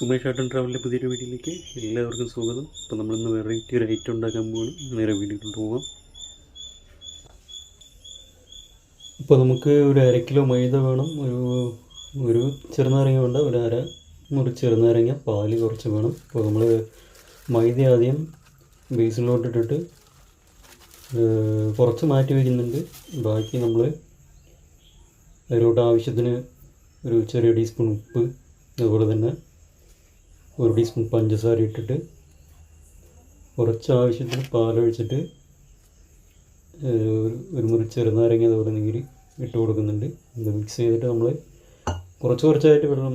സുമേഷ് ആട്ടൻ ട്രാവലിൻ്റെ പുതിയൊരു വീഡിയോയിലേക്ക് എല്ലാവർക്കും സ്വാഗതം. അപ്പോൾ നമ്മളിന്ന് വെറൈറ്റി ഒരു ഐറ്റം ഉണ്ടാക്കാൻ പോകണം. നേരെ വീഡിയോയിലോട്ട് പോകാം. ഇപ്പോൾ നമുക്ക് ഒരു 1/2 കിലോ മൈദ വേണം. ഒരു ചെറുനാരങ്ങ വേണ്ട, ഒരു മുറി ചെറുനാരങ്ങ, പാല് കുറച്ച് വേണം. അപ്പോൾ നമ്മൾ മൈദ ആദ്യം ബേസിലോട്ടിട്ടിട്ട് കുറച്ച് മാറ്റി വയ്ക്കുന്നുണ്ട്. ബാക്കി നമ്മൾ അതിലോട്ട് ആവശ്യത്തിന് ഒരു ചെറിയ ടീസ്പൂൺ ഉപ്പ്, അതുപോലെ തന്നെ 1 ടീസ്പൂൺ പഞ്ചസാര ഇട്ടിട്ട് കുറച്ച് ആവശ്യത്തിന് പാലൊഴിച്ചിട്ട് ഒരു മുറി ചെറുനാരങ്ങ അതുപോലെ നീര് ഇട്ട് കൊടുക്കുന്നുണ്ട്. ഇത് മിക്സ് ചെയ്തിട്ട് നമ്മൾ കുറച്ചായിട്ട് വെള്ളം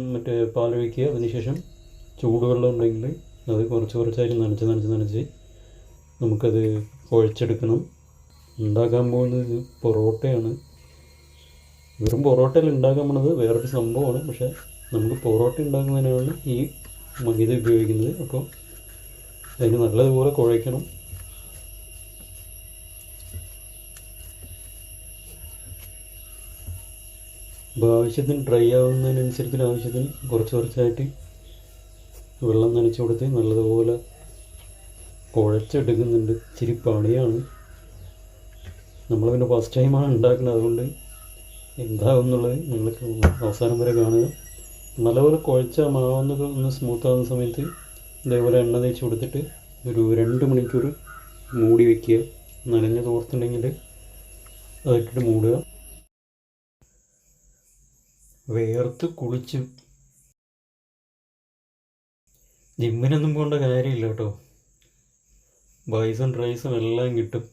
പാലൊഴിക്കുക. അതിനുശേഷം ചൂടുവെള്ളം ഉണ്ടെങ്കിൽ അത് കുറച്ചായിട്ട് നനച്ച് നമുക്കത് കുഴച്ചെടുക്കണം. ഉണ്ടാക്കാൻ പോകുന്നത് പൊറോട്ടയാണ്. വെറും പൊറോട്ടയിൽ ഉണ്ടാക്കാൻ പോണത് വേറൊരു സംഭവമാണ്. പക്ഷേ നമുക്ക് പൊറോട്ട ഉണ്ടാക്കുന്നതിനാണ് ഈ മൈദ ഉപയോഗിക്കുന്നത്. അപ്പോൾ അതിന് നല്ലതുപോലെ കുഴയ്ക്കണം. അപ്പോൾ ആവശ്യത്തിന് ഡ്രൈ ആവുന്നതിനനുസരിച്ച് ആവശ്യത്തിന് കുറച്ചായിട്ട് വെള്ളം നനച്ച് കൊടുത്ത് നല്ലതുപോലെ കുഴച്ചെടുക്കുന്നുണ്ട്. ഇച്ചിരി പണിയാണ്. നമ്മൾ പിന്നെ ഫസ്റ്റ് ടൈമാണ് ഉണ്ടാക്കുന്നത്, അതുകൊണ്ട് എന്താകുന്നുള്ളത് നിങ്ങൾക്ക് അവസാനം വരെ കാണുക. നല്ലപോലെ കുഴച്ച മാവൊന്ന് സ്മൂത്താകുന്ന സമയത്ത് ഇതേപോലെ എണ്ണ തേച്ച് കൊടുത്തിട്ട് ഒരു 2 മണിക്കൂർ മൂടി വയ്ക്കുക. നനഞ്ഞ തോർത്തുണ്ടെങ്കിൽ അതിട്ടിട്ട് മൂടുക. വേർത്ത് കുളിച്ച് ജിമ്മിനൊന്നും പോകേണ്ട കാര്യമില്ല കേട്ടോ. ബൈസും റൈസും എല്ലാം കിട്ടും.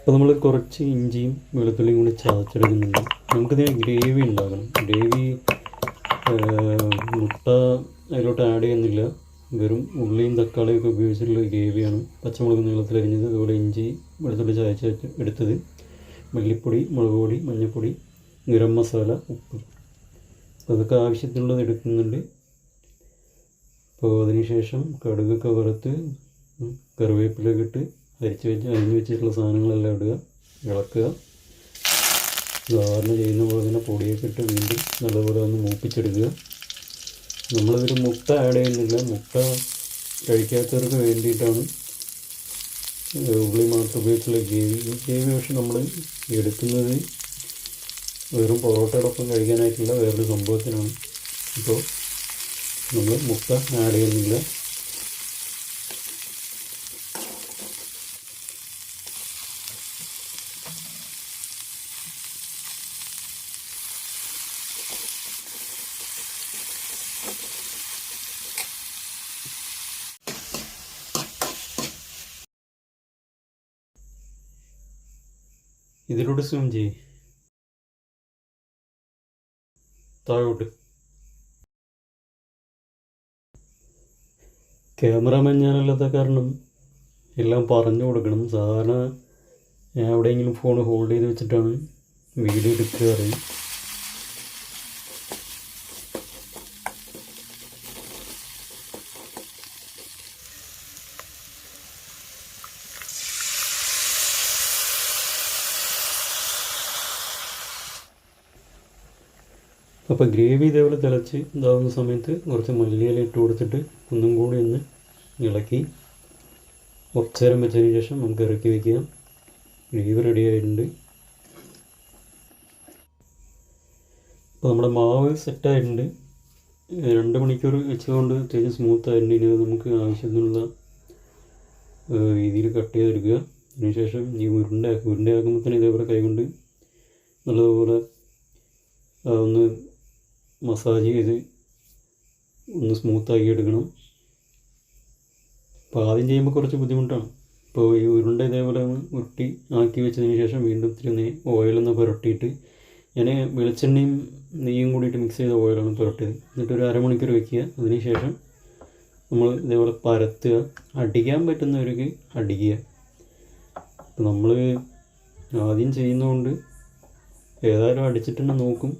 അപ്പോൾ നമ്മൾ കുറച്ച് ഇഞ്ചിയും വെളുത്തുള്ളിയും കൂടി ചതച്ചെടുക്കുന്നുണ്ട്. നമുക്കിതിന് ഗ്രേവി ഉണ്ടാക്കണം. ഗ്രേവി മുട്ട അതിലോട്ട് ആഡ് ചെയ്യുന്നില്ല. വെറും ഉള്ളിയും തക്കാളിയൊക്കെ ഉപയോഗിച്ചിട്ടുള്ള ഗ്രേവിയാണ്. പച്ചമുളക് നീളത്തിലരിഞ്ഞത്, അതുപോലെ ഇഞ്ചി വെളുത്തുള്ളി ചതച്ച് എടുത്തത്, മല്ലിപ്പൊടി, മുളക് പൊടി, മഞ്ഞൾപ്പൊടി, ഗരം മസാല, ഉപ്പ്, അതൊക്കെ ആവശ്യത്തിനുള്ളത് എടുക്കുന്നുണ്ട്. അപ്പോൾ അതിനുശേഷം കടുകൊക്കെ വറുത്ത് കറിവേപ്പിലൊക്കെ ഇട്ട് അരിഞ്ഞ് വെച്ചിട്ടുള്ള സാധനങ്ങളെല്ലാം ഇടുക, ഇളക്കുക. സാധാരണ ചെയ്യുന്ന പോലെ തന്നെ പൊടിയൊക്കെ ഇട്ട് വീണ്ടും നല്ലപോലെ ഒന്ന് മൂപ്പിച്ചെടുക്കുക. നമ്മളിതൊരു മുട്ട ആഡ് ചെയ്യുന്നില്ല. മുട്ട കഴിക്കാത്തവർക്ക് വേണ്ടിയിട്ടാണ് ഉള്ളി മാത്രം ഉപയോഗിച്ചുള്ള ഗ്രേവി. ഈ ഗ്രേവി പക്ഷെ നമ്മൾ എടുക്കുന്നത് വെറും പൊറോട്ടയോടൊപ്പം കഴിക്കാനായിട്ടുള്ള വേറൊരു സംഭവത്തിനാണ്. ഇപ്പോൾ നമ്മൾ മുട്ട ആഡ് ചെയ്യുന്നില്ല. ഇതിലൂടെ സൂം ചെയ്യ് താഴോട്ട്. ക്യാമറാമാൻ ഞാനല്ലാത്ത കാരണം എല്ലാം പറഞ്ഞു കൊടുക്കണം. സാധാരണ ഞാൻ എവിടെയെങ്കിലും ഫോൺ ഹോൾഡ് ചെയ്ത് വെച്ചിട്ടാണ് വീഡിയോ എടുക്കാറ്. അപ്പോൾ ഗ്രേവി ഇതേപോലെ തിളച്ച് ഇതാവുന്ന സമയത്ത് കുറച്ച് മല്ലിയില ഇട്ട് കൊടുത്തിട്ട് ഒന്നും കൂടി ഒന്ന് ഇളക്കി കുറച്ച് നേരം വെച്ചതിന് ശേഷം നമുക്ക് ഇറക്കി വയ്ക്കാം. ഗ്രേവി റെഡി ആയിട്ടുണ്ട്. അപ്പോൾ നമ്മുടെ മാവ് സെറ്റായിട്ടുണ്ട്. 2 മണിക്കൂർ വെച്ചുകൊണ്ട് അത്യാവശ്യം സ്മൂത്ത് ആയിട്ടുണ്ട്. ഇനി നമുക്ക് ആവശ്യത്തിനുള്ള രീതിയിൽ കട്ട് ചെയ്തെടുക്കുക. അതിനുശേഷം ഈ ഉരുണ്ടയാക്കുമ്പോൾ തന്നെ ഇതേപോലെ കൈകൊണ്ട് നല്ലതുപോലെ ഒന്ന് മസാജ് ചെയ്ത് ഒന്ന് സ്മൂത്താക്കി എടുക്കണം. അപ്പോൾ ആദ്യം ചെയ്യുമ്പോൾ കുറച്ച് ബുദ്ധിമുട്ടാണ്. അപ്പോൾ ഈ ഉരുണ്ട ഇതേപോലെ ഒന്ന് ഉരുട്ടി ആക്കി വെച്ചതിന് ശേഷം വീണ്ടും ഇത്തിരി ഓയിലൊന്ന് പുരട്ടിയിട്ട്, ഞാൻ വെളിച്ചെണ്ണയും നെയ്യും കൂടിയിട്ട് മിക്സ് ചെയ്ത ഓയിലാണ് പുരട്ടിയത്. എന്നിട്ടൊരു 1/2 മണിക്കൂർ വയ്ക്കുക. അതിന് ശേഷം നമ്മൾ ഇതേപോലെ പരത്തുക. അടിക്കാൻ പറ്റുന്നവർക്ക് അടിക്കുക. അപ്പോൾ നമ്മൾ ആദ്യം ചെയ്യുന്നതുകൊണ്ട് ഏതായാലും അടിച്ചിട്ടുണ്ടെന്ന് നോക്കും.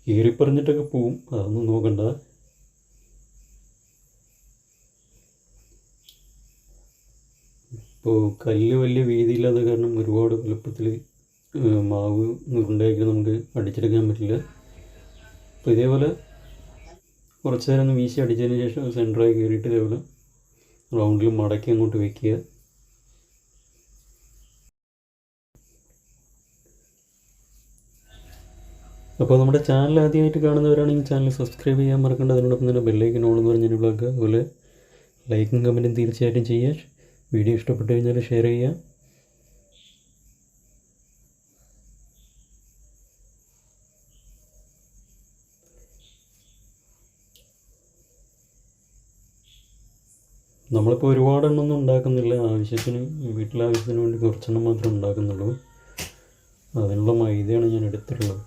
കീറിപ്പറിഞ്ഞിട്ടൊക്കെ പോവും, അതൊന്നും നോക്കണ്ട. അപ്പോൾ കല്ല് വലിയ വീതിയില്ലാത്ത കാരണം ഒരുപാട് വലുപ്പത്തിൽ മാവ് ഉരുണ്ടയാക്കി നമുക്ക് അടിച്ചെടുക്കാൻ പറ്റില്ല. അപ്പോൾ ഇതേപോലെ കുറച്ച് നേരം ഒന്ന് വീശി അടിച്ചതിന് ശേഷം സെൻറ്ററായി കയറിയിട്ട് ഇതേപോലെ റൗണ്ടിൽ മടക്കി അങ്ങോട്ട് വയ്ക്കുക. അപ്പോൾ നമ്മുടെ ചാനൽ ആദ്യമായിട്ട് കാണുന്നവരാണെങ്കിൽ ചാനൽ സബ്സ്ക്രൈബ് ചെയ്യാൻ മറക്കേണ്ട. അതിനോടൊപ്പം തന്നെ ബെല്ലൈക്കൻ ഓൺ എന്ന് പറഞ്ഞ് എനേബിൾ ആക്കുക. അതുപോലെ ലൈക്കും കമൻറ്റും തീർച്ചയായിട്ടും ചെയ്യുക. വീഡിയോ ഇഷ്ടപ്പെട്ട് കഴിഞ്ഞാൽ ഷെയർ ചെയ്യുക. നമ്മളിപ്പോൾ ഒരുപാടെണ്ണമൊന്നും ഉണ്ടാക്കുന്നില്ല, ആവശ്യത്തിന് വീട്ടിലാവശ്യത്തിന് വേണ്ടി കുറച്ചെണ്ണം മാത്രമേ ഉണ്ടാക്കുന്നുള്ളൂ. അതിനുള്ള മൈദയാണ് ഞാൻ എടുത്തിട്ടുള്ളത്.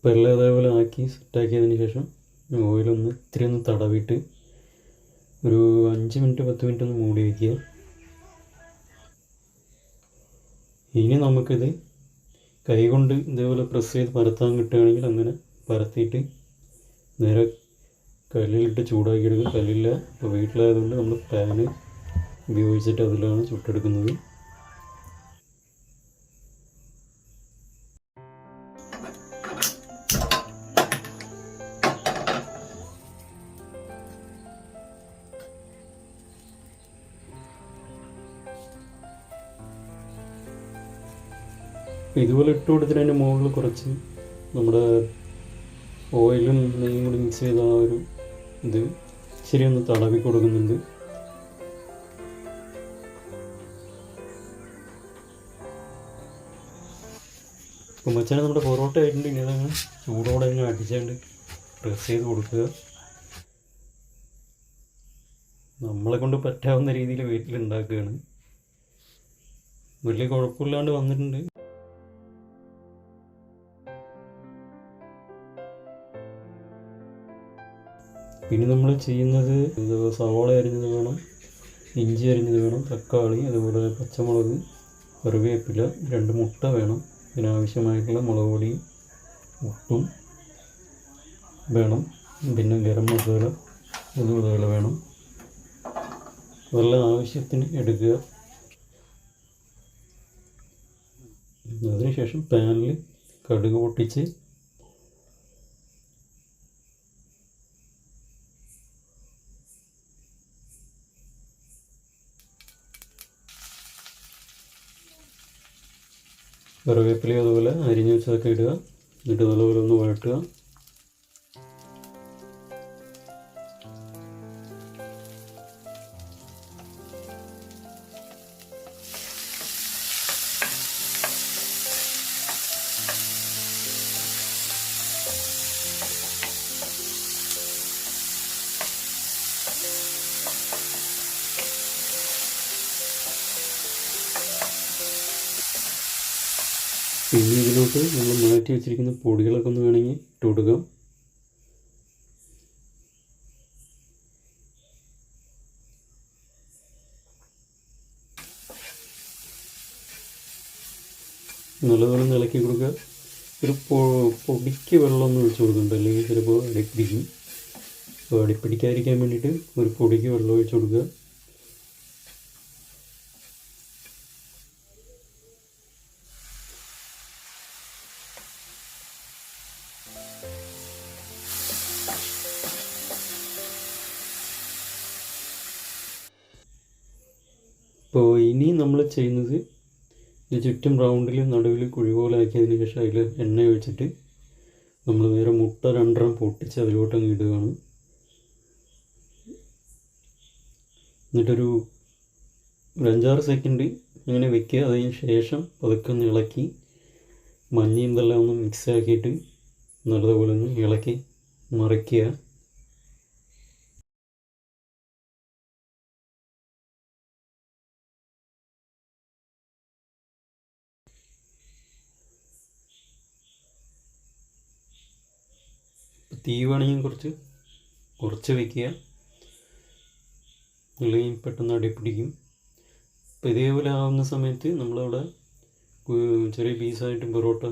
അപ്പോൾ എല്ലാം അതേപോലെ ആക്കി സെറ്റാക്കിയതിന് ശേഷം ഓയിലൊന്ന് ഇത്തിരി ഒന്ന് തടവിയിട്ട് ഒരു 5 മിനിറ്റ് 10 മിനിറ്റ് ഒന്ന് മൂടി വയ്ക്കുക. ഇനി നമുക്കിത് കൈകൊണ്ട് ഇതേപോലെ പ്രസ് ചെയ്ത് പരത്താൻ കിട്ടുകയാണെങ്കിൽ അങ്ങനെ പരത്തിയിട്ട് നേരെ കല്ലിലിട്ട് ചൂടാക്കിയെടുക്കും. കല്ലില്ല, ഇപ്പോൾ വീട്ടിലായതുകൊണ്ട് നമ്മൾ പാന് ഉപയോഗിച്ചിട്ട് അതിലാണ് ചുട്ടെടുക്കുന്നത്. അപ്പോൾ ഇതുപോലെ ഇട്ട് കൊടുത്തിട്ട് അതിൻ്റെ മുകളിൽ കുറച്ച് നമ്മുടെ ഓയിലും നെയ്യും കൂടി മിക്സ് ചെയ്ത ആ ഒരു ഇത് ഇച്ചിരി ഒന്ന് തടവി കൊടുക്കുന്നുണ്ട്. അപ്പോൾ മച്ചാനെ നമ്മുടെ പൊറോട്ട ആയിട്ടുണ്ട്. ഇനി അതങ്ങനെ ചൂടോടെ തന്നെ അടിച്ചുകൊണ്ട് പ്രസ് ചെയ്ത് കൊടുക്കുക. നമ്മളെ കൊണ്ട് പറ്റാവുന്ന രീതിയിൽ വീട്ടിലുണ്ടാക്കുകയാണ്. വലിയ കുഴപ്പമില്ലാണ്ട് വന്നിട്ടുണ്ട്. പിന്നെ നമ്മൾ ചെയ്യുന്നത് സവാള അരിഞ്ഞത് വേണം, ഇഞ്ചി അരിഞ്ഞത് വേണം, തക്കാളി, അതുപോലെ പച്ചമുളക്, കറിവേപ്പില, 2 മുട്ട വേണം. ഇതിനാവശ്യമായിട്ടുള്ള മുളക് പൊടിയും ഉപ്പും വേണം. പിന്നെ ഗരം മസാല അതുപോലെ വേണം. അതെല്ലാം ആവശ്യത്തിന് എടുക്കുക. അതിനുശേഷം പാനിൽ കടുക് പൊട്ടിച്ച് കറിവേപ്പില അതുപോലെ അരിഞ്ഞ് വെച്ചതൊക്കെ ഇടുക. എന്നിട്ട് നല്ലപോലെ ഒന്ന് വഴട്ടുക. പിന്നെ ഇതിലോട്ട് നമ്മൾ മാറ്റി വെച്ചിരിക്കുന്ന പൊടികളൊക്കെ ഒന്ന് വേണമെങ്കിൽ ഇട്ട് കൊടുക്കാം. നല്ലപോലെ ഇളക്കി കൊടുക്കുക. ഒരു പൊടിക്ക് വെള്ളമൊന്നും ഒഴിച്ച് കൊടുക്കണ്ട, അല്ലെങ്കിൽ ചിലപ്പോൾ അടിപ്പിടിക്കും. അപ്പോൾ അടിപ്പിടിക്കാതിരിക്കാൻ വേണ്ടിയിട്ട് ഒരു പൊടിക്ക് വെള്ളം ഒഴിച്ച് കൊടുക്കുക. അപ്പോൾ ഇനി നമ്മൾ ചെയ്യുന്നത് ഇത് ചുറ്റും റൗണ്ടിൽ നടുവിൽ കുഴി പോലെ ആക്കിയതിന് ശേഷം അതിൽ എണ്ണ ഒഴിച്ചിട്ട് നമ്മൾ നേരെ മുട്ട 2 പൊട്ടിച്ച് അതിലോട്ട് അങ്ങ് ഇടുകയാണ്. എന്നിട്ടൊരു 5-6 സെക്കൻഡ് അങ്ങനെ വെക്കുക. അതിന് ശേഷം പതുക്കെ ഒന്ന് ഇളക്കി മഞ്ഞയും ഇതെല്ലാം ഒന്ന് മിക്സ് ആക്കിയിട്ട് നല്ലതുപോലെ ഒന്ന് ഇളക്കി മറിക്കുക. തീ വേണമെങ്കിൽ കുറച്ച് വയ്ക്കുക. അല്ലെങ്കിൽ പെട്ടെന്ന് അടിപ്പിടിക്കും. അപ്പോൾ ഇതേപോലെ ആവുന്ന സമയത്ത് നമ്മളവിടെ ചെറിയ പീസായിട്ട് പൊറോട്ട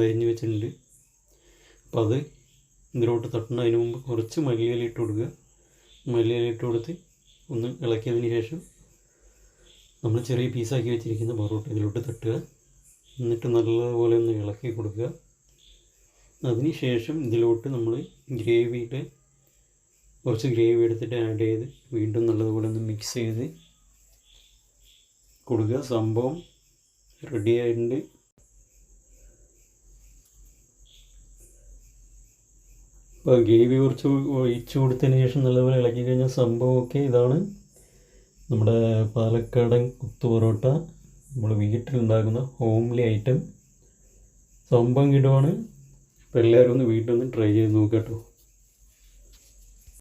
അരിഞ്ഞ് വെച്ചിട്ടുണ്ട്. അപ്പോൾ അത് ഇതിലോട്ട് തട്ടുന്നതിന് മുമ്പ് കുറച്ച് മല്ലിയില ഇട്ട് കൊടുക്കുക. മല്ലിയില ഇട്ട് കൊടുത്ത് ഒന്ന് ഇളക്കിയതിന് ശേഷം നമ്മൾ ചെറിയ പീസാക്കി വെച്ചിരിക്കുന്ന പൊറോട്ട ഇതിലോട്ട് തട്ടുക. എന്നിട്ട് നല്ലപോലെ ഒന്ന് ഇളക്കി കൊടുക്കുക. അതിന് ശേഷം ഇതിലോട്ട് നമ്മൾ കുറച്ച് ഗ്രേവി എടുത്തിട്ട് ആഡ് ചെയ്ത് വീണ്ടും നല്ലതുപോലെ ഒന്ന് മിക്സ് ചെയ്ത് കൊടുക്കുക. സംഭവം റെഡി ആയിട്ടുണ്ട്. അപ്പോൾ ഗ്രേവി കുറച്ച് ഒഴിച്ച് കൊടുത്തതിന് ശേഷം നല്ലപോലെ ഇളക്കി കഴിഞ്ഞാൽ സംഭവമൊക്കെ ഇതാണ് നമ്മുടെ പാലക്കാടൻ കുത്തു പൊറോട്ട, നമ്മൾ വീട്ടിലുണ്ടാക്കുന്ന ഹോംലി ഐറ്റം. സംഭവം കിടുവാണ്. അപ്പോൾ എല്ലാവരും ഒന്ന് വീട്ടിൽ ഒന്ന് ട്രൈ ചെയ്ത് നോക്കാം കേട്ടോ.